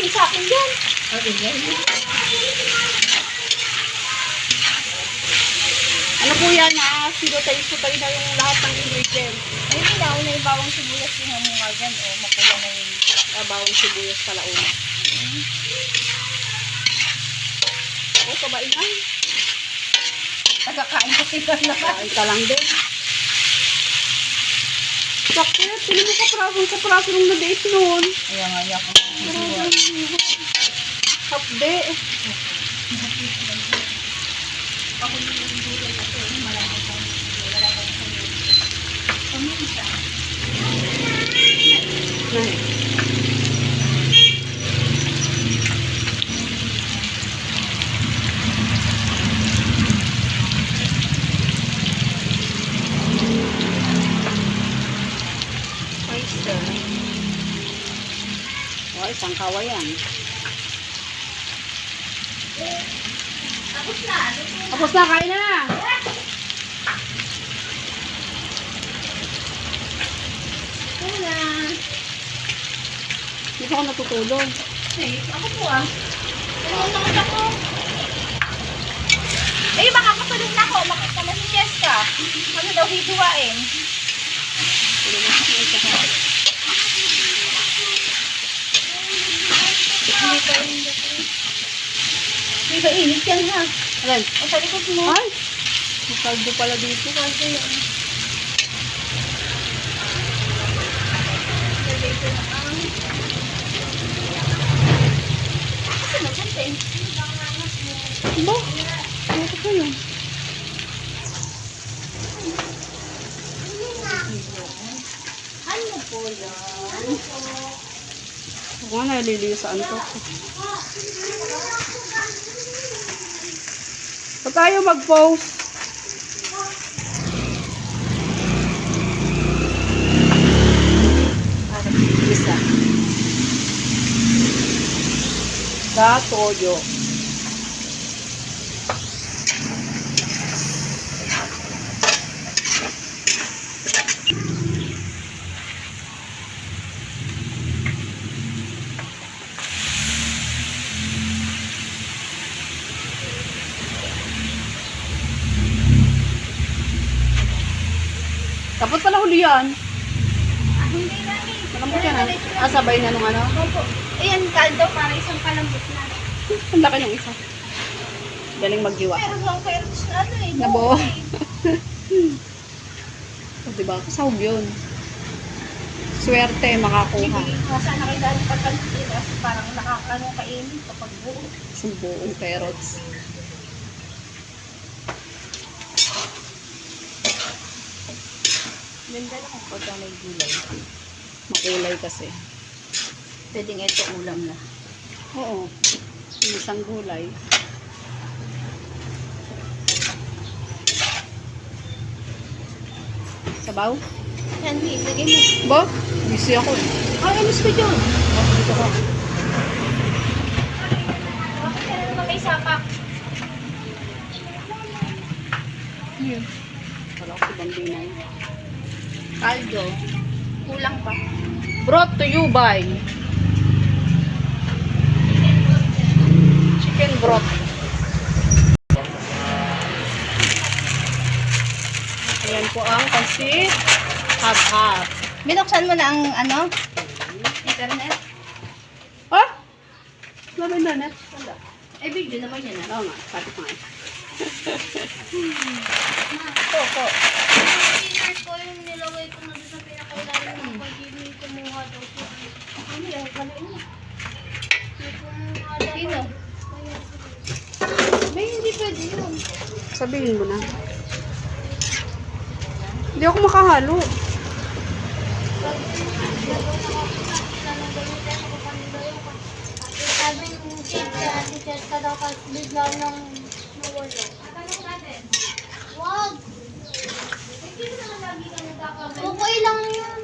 sabihin sa akin yan. Ano po yan ha? Sinutay-sutay na yung lahat ng ingredients. Ayun na, una yung bawang sibuyas yung mga dyan. O, makuha na yung Bawang sibuyas pala una. Oh, kabaingan. nagkakain kasi ka na. Kain ka lang din. Bakit? Sino mo kapraso nung na-date noon? Ayaw nga niya ako. Hapde. Oyster. Oh, isang kawayan. Tapos na. Tapos na, kain na! Una. Hindi pa ako natutulog. Eh, ako po ah. Ayun naman ako. Eh, baka katulog na ako. Makita na si Cheska. Ano daw hiduwain? Hindi pa rin dito. Hindi ba init yan ha? Alin? O sa likod mo. Ay! May kaldo pala dito. Kasi yan. Dito na ang... Kasi napuntin. Ba? Ano ko yun? Ano po yan? Ako nga nalilisan ko. Pa tayo mag-post. Isa. Sa toyo. Tapos pala huli yan. Hindi na eh. Malambot yan ah. Sabay na nung ano. Opo. Ayan, kaldo para isang kalambot na. Ang laki ng isa. Galing magdiwa. Pero ano eh. Nabuo. O diba? Kasahog yun. Swerte makakuha. Sana kayo dahil pagkalutin kasi parang nakakano kainin kapag buo. Sa buong carrots. Ganda lang kung pagka may gulay. Makulay kasi. Pwedeng ito ulam na. Oo. Yung isang gulay. Sabaw? Yan, ilagay mo. Ba? Busy ako eh. Ay, amis ko dyan. Dito ka. Bakit ka na naman may sapak? Yun. Wala ko si Bambina yun. Kaldo. Kulang pa. Brought to you by chicken broth. Ayan po ang pansit hab-hab. Binuksan mo na ang ano? Internet? Ah! Laban na net. Wala. Eh, video naman yan ah. Oo nga, pati pa nga. Ito. Dinner ko yung nilagay ko na doon sa pinakailalim ng pag-ibig kumuha daw siya. Ano yan? Kalain mo. May kumuha daw. Sino? May hindi pwede yun. Sabihin mo na. Hindi ako makahalo. Sabi ng teacher ka daw kasi bigla nang nawala. Wag! Okay lang yun.